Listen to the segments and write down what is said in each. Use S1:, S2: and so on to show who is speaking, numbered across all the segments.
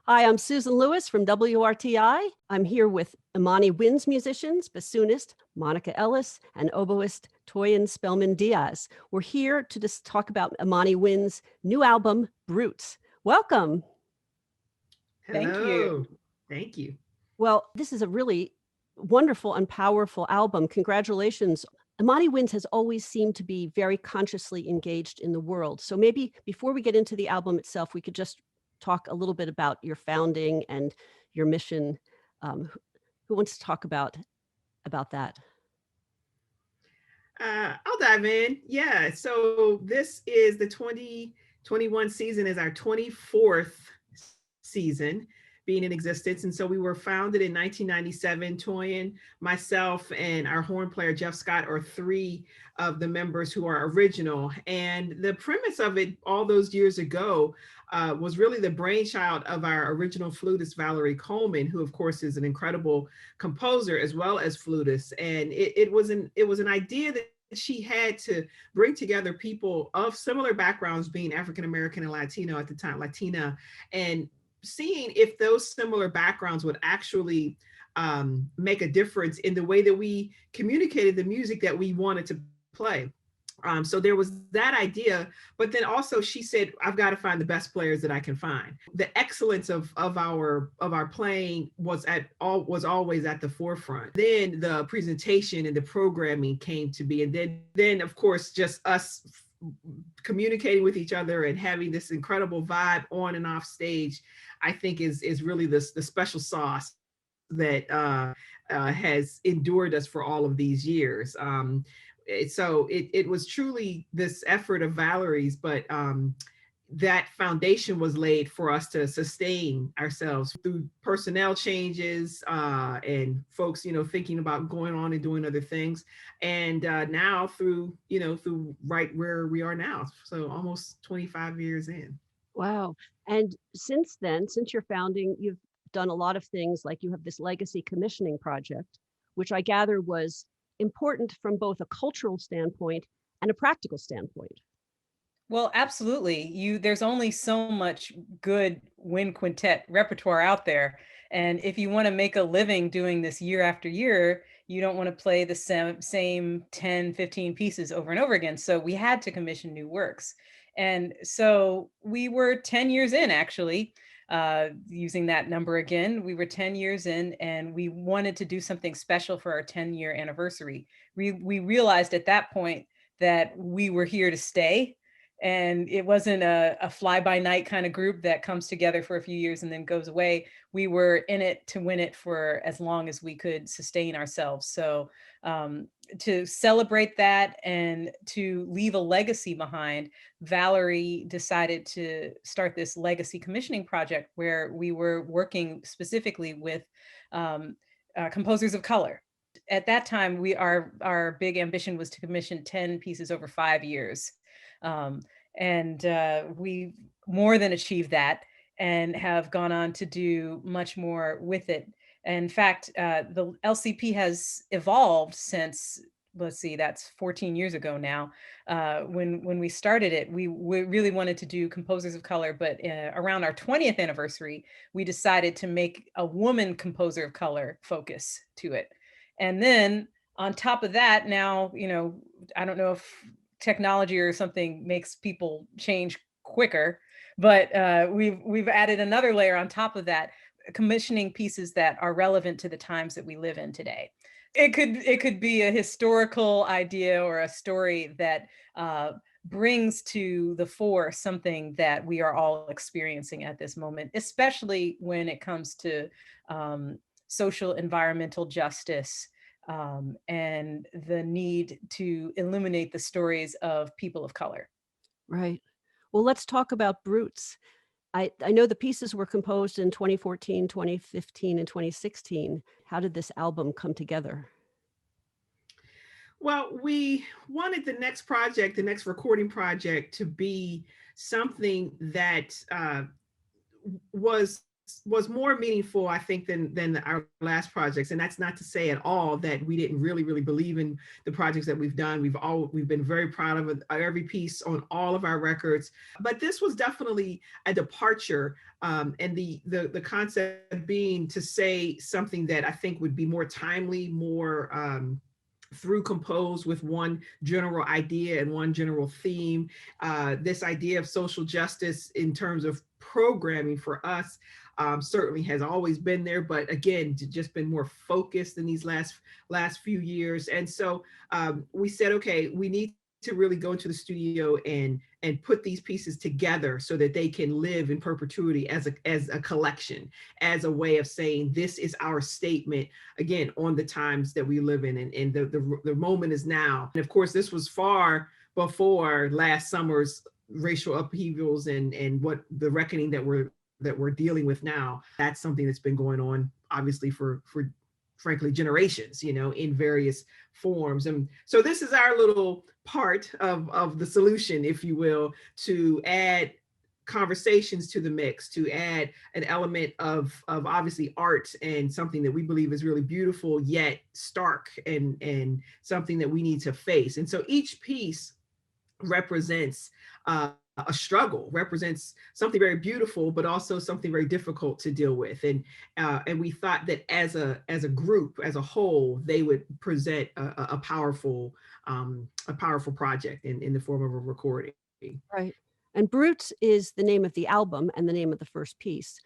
S1: Hi, I'm Susan Lewis from WRTI. I'm here with Imani Winds Musicians, bassoonist Monica Ellis, and oboist Toyin Spellman-Diaz. We're here to just talk about Imani Winds' new album, BRUITS. Welcome.
S2: Thank you.
S3: Hello. Thank you.
S1: Well, this is a really wonderful and powerful album. Congratulations. Imani Winds has always seemed to be very consciously engaged in the world. So maybe before we get into the album itself, we could just talk a little bit about your founding and your mission. Who wants to talk about that?
S3: I'll dive in. Yeah. So this is the 2021 season is our 24th season being in existence. And so we were founded in 1997. Toyin, myself, and our horn player, Jeff Scott, are three of the members who are original. And the premise of it all those years ago was really the brainchild of our original flutist, Valerie Coleman, who of course is an incredible composer as well as flutist. And it was an idea that she had to bring together people of similar backgrounds, being African American and Latino at the time, Latina, and seeing if those similar backgrounds would actually make a difference in the way that we communicated the music that we wanted to play. So there was that idea, but then also she said, I've got to find the best players that I can find. The excellence of our playing was always at the forefront. Then the presentation and the programming came to be, and then of course just us communicating with each other and having this incredible vibe on and off stage, I think is really the special sauce that has endured us for all of these years. So it was truly this effort of Valerie's, but that foundation was laid for us to sustain ourselves through personnel changes and folks, thinking about going on and doing other things. And now through right where we are now. So almost 25 years in.
S1: Wow. And since then, since your founding, you've done a lot of things, like you have this legacy commissioning project, which I gather was important from both a cultural standpoint and a practical standpoint.
S2: Well, absolutely. There's only so much good wind quintet repertoire out there. And if you want to make a living doing this year after year, you don't want to play the same 10, 15 pieces over and over again. So we had to commission new works. And so we were 10 years in, actually, using that number again. We were 10 years in, and we wanted to do something special for our 10-year anniversary. We realized at that point that we were here to stay. And it wasn't a fly-by-night kind of group that comes together for a few years and then goes away. We were in it to win it for as long as we could sustain ourselves. So to celebrate that and to leave a legacy behind, Valerie decided to start this legacy commissioning project where we were working specifically with composers of color. At that time, our big ambition was to commission 10 pieces over 5 years. And we more than achieved that and have gone on to do much more with it. In fact, the LCP has evolved since, let's see, that's 14 years ago now. When we started it, we really wanted to do composers of color, but around our 20th anniversary, we decided to make a woman composer of color focus to it. And then on top of that, now, I don't know if technology or something makes people change quicker, but we've added another layer on top of that, commissioning pieces that are relevant to the times that we live in today. It could be a historical idea or a story that brings to the fore something that we are all experiencing at this moment, especially when it comes to social environmental justice, and the need to illuminate the stories of people of color.
S1: Right. Well, let's talk about BRUITS. I know the pieces were composed in 2014, 2015, and 2016. How did this album come together?
S3: Well, we wanted the next recording project, to be something that was was more meaningful, I think, than our last projects. And that's not to say at all that we didn't really believe in the projects that we've done. We've been very proud of every piece on all of our records. But this was definitely a departure, and the concept being to say something that I think would be more timely, more through composed with one general idea and one general theme. This idea of social justice in terms of programming for us certainly has always been there, but again, just been more focused in these last few years. And so we said, okay, we need to really go into the studio and put these pieces together so that they can live in perpetuity as a collection, as a way of saying this is our statement, again, on the times that we live in, and the moment is now. And of course, this was far before last summer's racial upheavals and what the reckoning that we're dealing with now. That's something that's been going on, obviously, for frankly generations, in various forms. And so this is our little part of the solution, if you will, to add conversations to the mix, to add an element of obviously art and something that we believe is really beautiful yet stark, and something that we need to face. And so each piece represents a struggle, represents something very beautiful, but also something very difficult to deal with. And we thought that as a group, as a whole, they would present a powerful project in the form of a recording.
S1: Right. And BRUITS is the name of the album and the name of the first piece.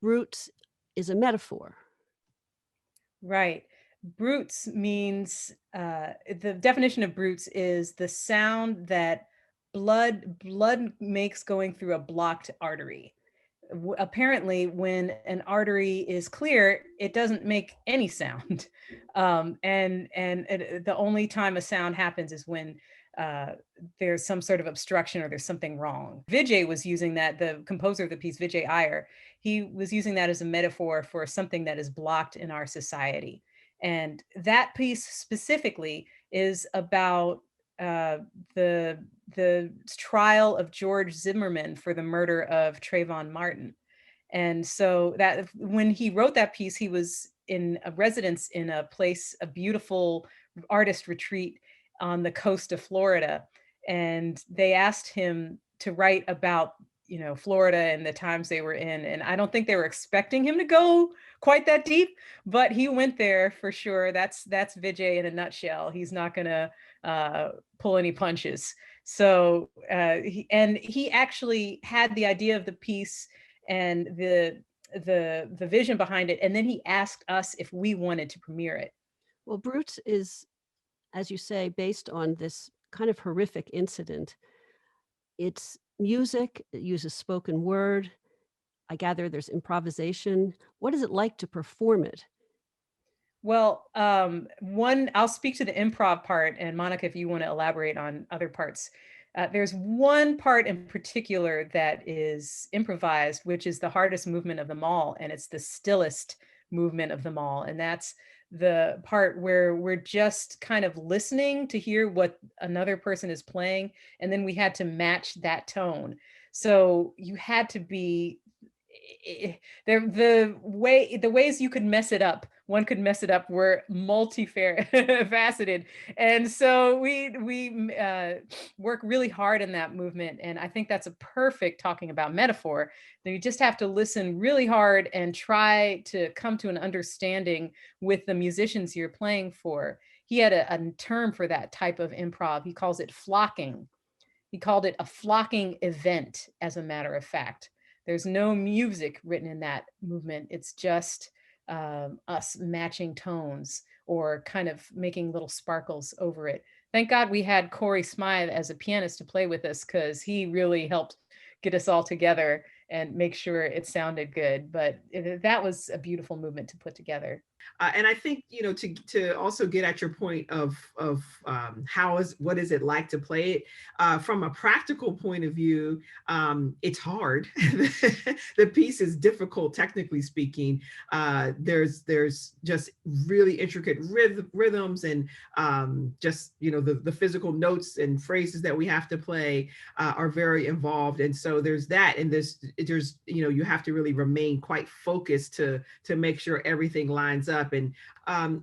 S1: BRUITS is a metaphor.
S2: Right. BRUITS means, the definition of BRUITS is the sound that blood makes going through a blocked artery. Apparently, when an artery is clear, it doesn't make any sound. The only time a sound happens is when there's some sort of obstruction or there's something wrong. Vijay was using that, the composer of the piece, Vijay Iyer, he was using that as a metaphor for something that is blocked in our society. And that piece specifically is about the trial of George Zimmerman for the murder of Trayvon Martin. And so that when he wrote that piece, he was in a residence in a place, a beautiful artist retreat on the coast of Florida. And they asked him to write about, Florida and the times they were in. And I don't think they were expecting him to go quite that deep, but he went there for sure. That's Vijay in a nutshell. He's not gonna pull any punches. So he actually had the idea of the piece and the vision behind it, and then he asked us if we wanted to premiere it.
S1: Well, BRUITS is, as you say, based on this kind of horrific incident. It's music, it uses spoken word. I gather there's improvisation. What is it like to perform it?
S2: Well, I'll speak to the improv part, and Monica, if you want to elaborate on other parts. There's one part in particular that is improvised, which is the hardest movement of them all, and it's the stillest movement of them all. And that's the part where we're just kind of listening to hear what another person is playing, and then we had to match that tone. So you had to be the ways you could mess it up. One could mess it up were multifaceted, and so we work really hard in that movement. And I think that's a perfect talking about metaphor. You just have to listen really hard and try to come to an understanding with the musicians you're playing for. He had a term for that type of improv. He calls it flocking. He called it a flocking event, as a matter of fact. There's no music written in that movement. It's just us matching tones or kind of making little sparkles over it. Thank God we had Corey Smythe as a pianist to play with us, because he really helped get us all together and make sure it sounded good. But that was a beautiful movement to put together.
S3: And I think, to also get at your point of what is it like to play it from a practical point of view, it's hard. The piece is difficult, technically speaking. There's just really intricate rhythms and just the physical notes and phrases that we have to play are very involved. And so there's that, and there's you have to really remain quite focused to make sure everything lines up. And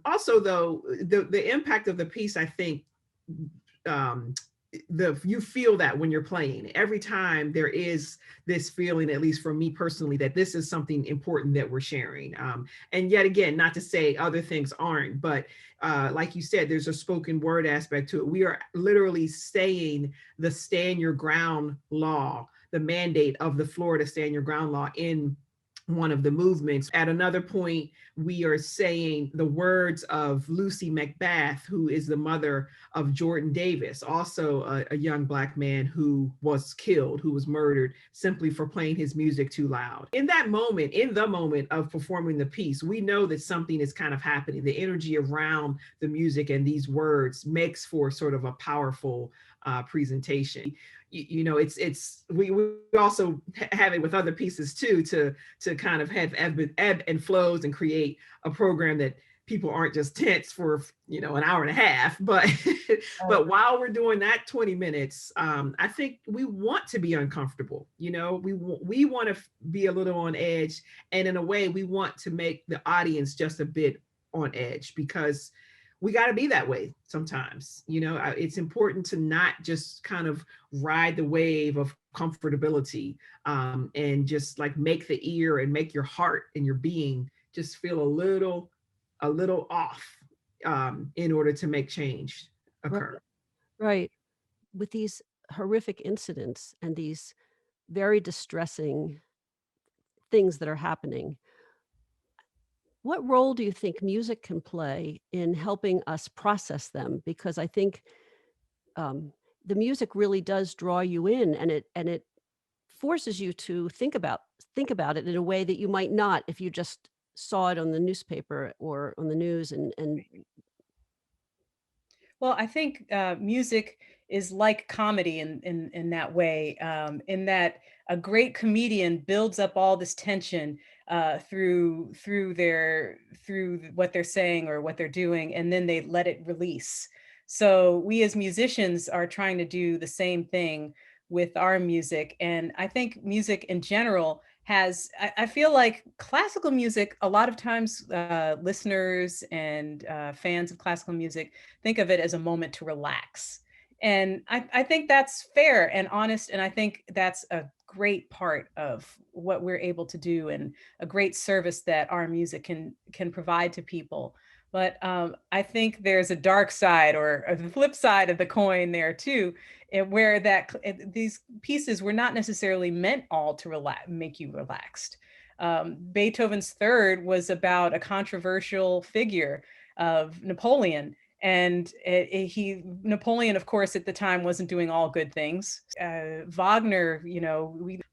S3: also, though, the impact of the piece, I think, you feel that when you're playing. Every time there is this feeling, at least for me personally, that this is something important that we're sharing. And yet again, not to say other things aren't, but like you said, there's a spoken word aspect to it. We are literally saying the stand your ground law, the mandate of the Florida stand your ground law in one of the movements. At another point, we are saying the words of Lucy Macbeth, who is the mother of Jordan Davis, also a young Black man who was killed, who was murdered simply for playing his music too loud. In the moment of performing the piece, we know that something is kind of happening. The energy around the music and these words makes for sort of a powerful presentation. We also have it with other pieces too, to kind of have ebb and flows and create a program that people aren't just tense for an hour and a half, but but while we're doing that 20 minutes, I think we want to be uncomfortable. We want to be a little on edge, and in a way we want to make the audience just a bit on edge, because we got to be that way sometimes. It's important to not just kind of ride the wave of comfortability, and just like make the ear and make your heart and your being just feel a little off, in order to make change occur.
S1: Right. With these horrific incidents and these very distressing things that are happening, what role do you think music can play in helping us process them? Because I think the music really does draw you in, and it forces you to think about it in a way that you might not if you just saw it on the newspaper or on the news. And
S2: Well, I think music is like comedy in that way, in that a great comedian builds up all this tension through what they're saying or what they're doing, and then they let it release. So we as musicians are trying to do the same thing with our music, and I think music in general has, I feel like classical music, a lot of times listeners and fans of classical music think of it as a moment to relax. And I think that's fair and honest. And I think that's a great part of what we're able to do, and a great service that our music can provide to people. But I think there's a dark side, or the flip side of the coin there too, where these pieces were not necessarily meant all to make you relaxed. Beethoven's Third was about a controversial figure of Napoleon. And Napoleon, of course, at the time wasn't doing all good things. Wagner,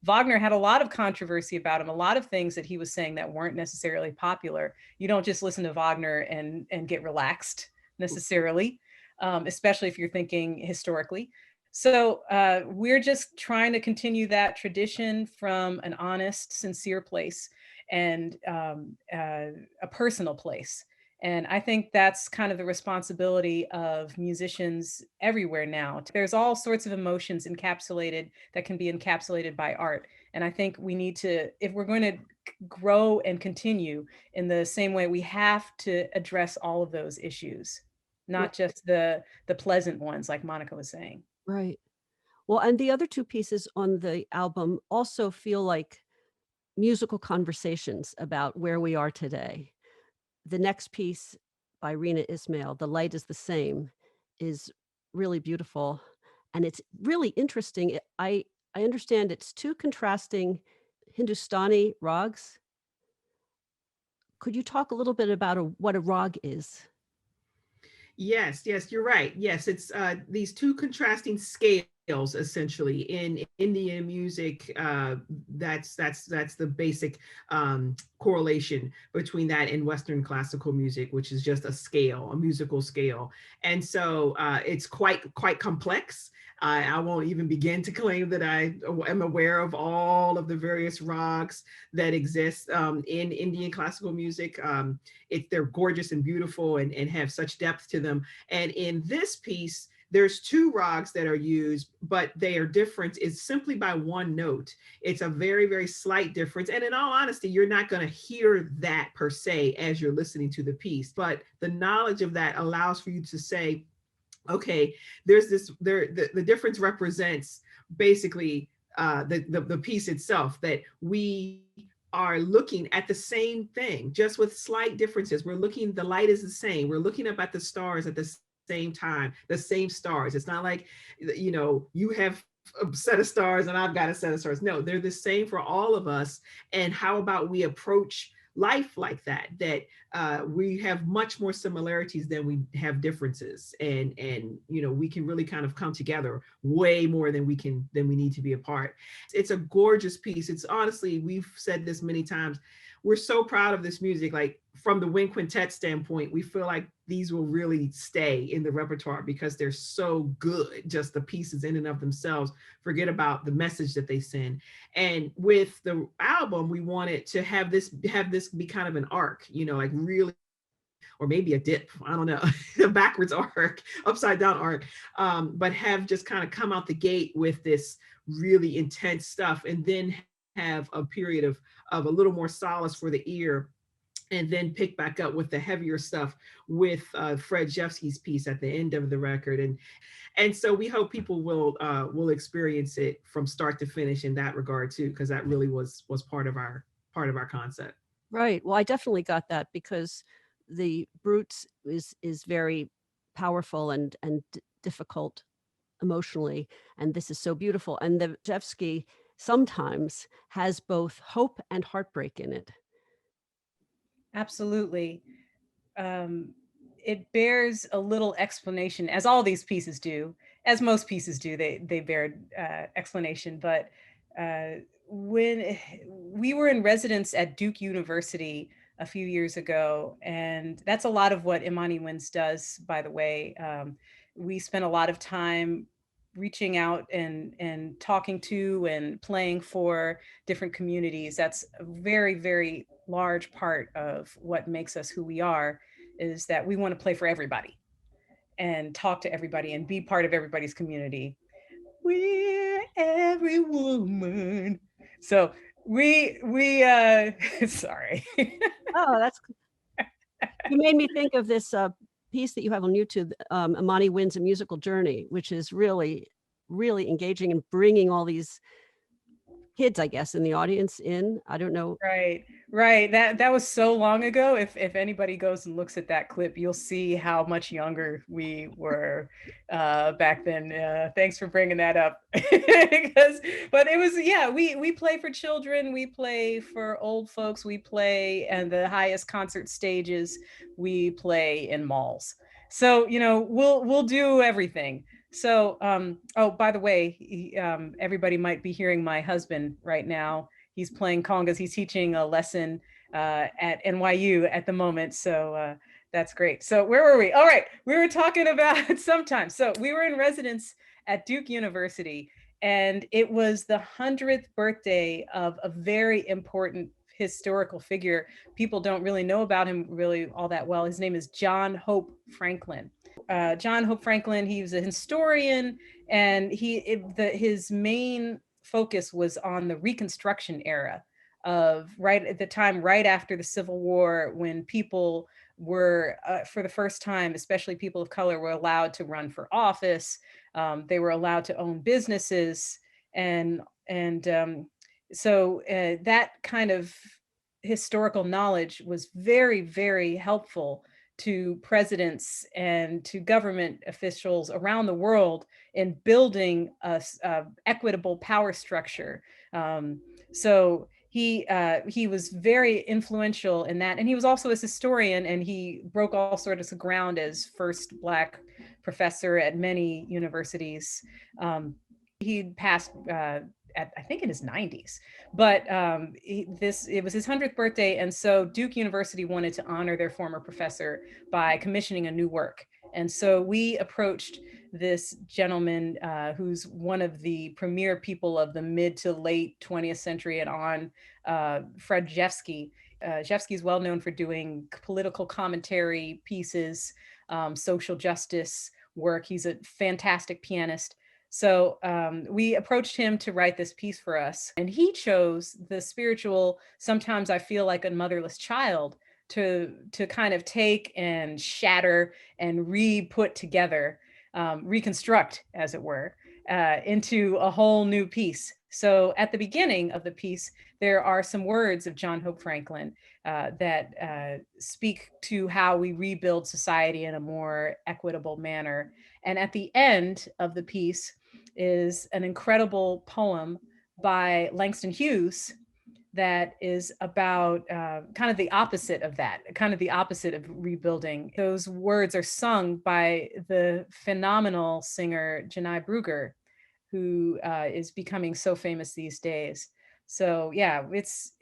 S2: Wagner had a lot of controversy about him, a lot of things that he was saying that weren't necessarily popular. You don't just listen to Wagner and get relaxed necessarily, especially if you're thinking historically. So we're just trying to continue that tradition from an honest, sincere place, and a personal place. And I think that's kind of the responsibility of musicians everywhere now. There's all sorts of emotions encapsulated that can be encapsulated by art. And I think we need to, if we're going to grow and continue in the same way, we have to address all of those issues, not just the pleasant ones, like Monica was saying.
S1: right. Well, and the other two pieces on the album also feel like musical conversations about where we are today. The next piece by Reena Esmail, The Light is the Same, is really beautiful. And it's really interesting. I understand it's two contrasting Hindustani rags. Could you talk a little bit about what a rag is?
S3: Yes, you're right. Yes, it's these two contrasting scales essentially in Indian music. That's the basic correlation between that and Western classical music, which is just a scale, a musical scale. And so it's quite complex. I won't even begin to claim that I am aware of all of the various rags that exist in Indian classical music. They're gorgeous and beautiful and have such depth to them. And in this piece, there's two rags that are used, but they are different. It's simply by one note. It's a very, very slight difference. And in all honesty, you're not going to hear that per se as you're listening to the piece, but the knowledge of that allows for you to say, okay, there's this, the difference represents basically the piece itself, that we are looking at the same thing, just with slight differences. We're looking, the light is the same. We're looking up at the stars at the same time, the same stars. It's not like, you know, you have a set of stars and I've got a set of stars. No, they're the same for all of us. And how about we approach life like that, we have much more similarities than we have differences, and you know, we can really kind of come together way more than we need to be apart. It's a gorgeous piece. It's honestly, we've said this many times, we're so proud of this music. Like from the wind quintet standpoint, we feel like these will really stay in the repertoire because they're so good, just the pieces in and of themselves. Forget about the message that they send. And with the album, we wanted to have this be kind of an arc, you know, like really, or maybe a dip, I don't know, a backwards arc, upside down arc, but have just kind of come out the gate with this really intense stuff, and then have a period of a little more solace for the ear, and then pick back up with the heavier stuff with Fred Rzewski's piece at the end of the record. And so we hope people will experience it from start to finish in that regard too, because that really was part of our concept.
S1: Right. Well, I definitely got that, because the BRUITS is very powerful and difficult emotionally, and this is so beautiful. And the Rzewski sometimes has both hope and heartbreak in it.
S2: Absolutely. It bears a little explanation, as all these pieces do, as most pieces do. They bear explanation. But when we were in residence at Duke University a few years ago, and that's a lot of what Imani Winds does, by the way. We spent a lot of time reaching out and talking to and playing for different communities. That's a very, very large part of what makes us who we are, is that we want to play for everybody and talk to everybody and be part of everybody's community. We're every woman. So we sorry.
S1: Oh, that's, you made me think of this piece that you have on YouTube, Imani Winds: A Musical Journey, which is really, really engaging and bringing all these kids, I guess, in the audience in. I don't know.
S2: Right. That was so long ago. If anybody goes and looks at that clip, you'll see how much younger we were back then. Thanks for bringing that up. But it was, yeah, we play for children, we play for old folks, we play, and the highest concert stages, we play in malls. So, you know, we'll do everything. So, oh, by the way, everybody might be hearing my husband right now. He's playing congas. He's teaching a lesson at NYU at the moment. So that's great. So where were we? All right. We were talking about sometimes. So we were in residence at Duke University, and it was the 100th birthday of a very important historical figure. People don't really know about him really all that well. His name is John Hope Franklin. John Hope Franklin, he was a historian, and his main focus was on the Reconstruction era of right at the time, right after the Civil War, when people were, for the first time, especially people of color, were allowed to run for office. They were allowed to own businesses, and so that kind of historical knowledge was very, very helpful to presidents and to government officials around the world in building a equitable power structure. So he was very influential in that, and he was also a historian, and he broke all sorts of ground as first Black professor at many universities. He passed at, I think, in his 90s, but it was his 100th birthday, and so Duke University wanted to honor their former professor by commissioning a new work. And so we approached this gentleman who's one of the premier people of the mid to late 20th century and on, Fred Rzewski. Rzewski is well known for doing political commentary pieces, social justice work. He's a fantastic pianist. So we approached him to write this piece for us, and he chose the spiritual "Sometimes I Feel Like a Motherless Child" to kind of take and shatter and re-put together, reconstruct, as it were, into a whole new piece. So at the beginning of the piece, there are some words of John Hope Franklin that speak to how we rebuild society in a more equitable manner. And at the end of the piece is an incredible poem by Langston Hughes that is about kind of the opposite of that, kind of the opposite of rebuilding. Those words are sung by the phenomenal singer Janai Brugger, who is becoming so famous these days. So yeah, it's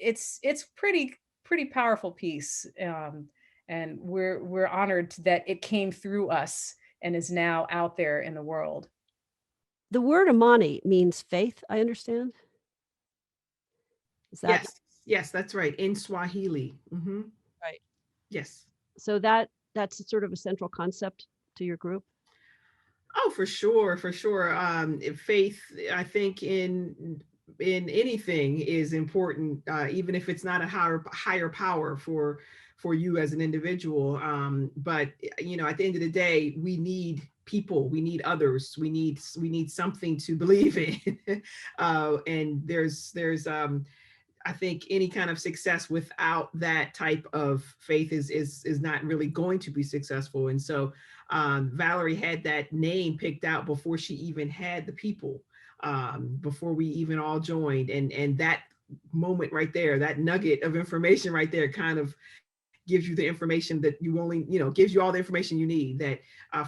S2: pretty powerful piece, and we're honored that it came through us and is now out there in the world.
S1: The word Imani means faith, I understand. Is that
S3: Yes, yes, that's right. In Swahili.
S1: right?
S3: Yes.
S1: So that's sort of a central concept to your group.
S3: Oh, for sure, for sure. Faith, I think, in anything is important, even if it's not a higher power for you as an individual. But you know, at the end of the day, we need people, we need others, we need something to believe in. And there's I think any kind of success without that type of faith is not really going to be successful. And so Valerie had that name picked out before she even had the people, before we even all joined. And that moment right there, that nugget of information right there kind of gives you the information that you only, you know, gives you all the information you need, that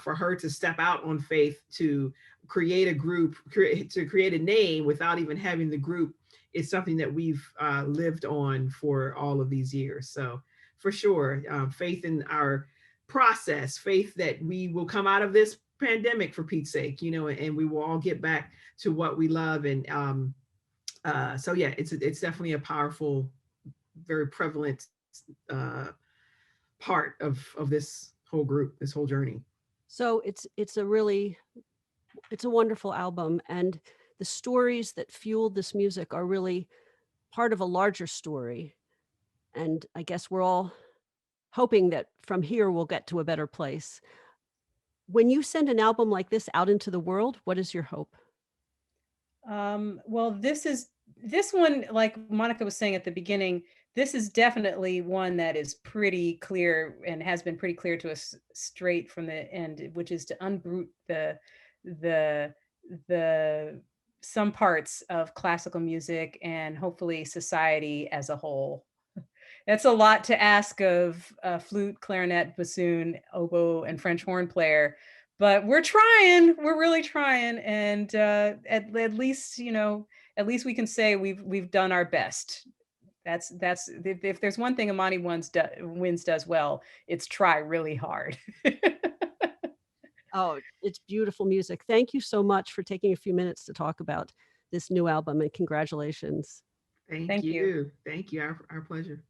S3: for her to step out on faith, to create a group, to create a name without even having the group, is something that we've lived on for all of these years. So for sure, faith in our process, faith that we will come out of this pandemic, for Pete's sake, you know, and we will all get back to what we love. And so yeah, it's definitely a powerful, very prevalent part of this whole group, this whole journey.
S1: So it's a wonderful album, and the stories that fueled this music are really part of a larger story. And I guess we're all hoping that from here we'll get to a better place. When you send an album like this out into the world, what is your hope?
S2: Well, this one, like Monica was saying at the beginning, this is definitely one that is pretty clear and has been pretty clear to us straight from the end, which is to unroot the some parts of classical music and hopefully society as a whole. That's a lot to ask of a flute, clarinet, bassoon, oboe, and French horn player, but we're trying. We're really trying, and at least, you know, at least we can say we've done our best. That's if there's one thing Imani Winds does well, it's try really hard.
S1: Oh, it's beautiful music. Thank you so much for taking a few minutes to talk about this new album, and congratulations.
S3: Thank
S2: Thank you.
S3: you. Thank you. Our pleasure.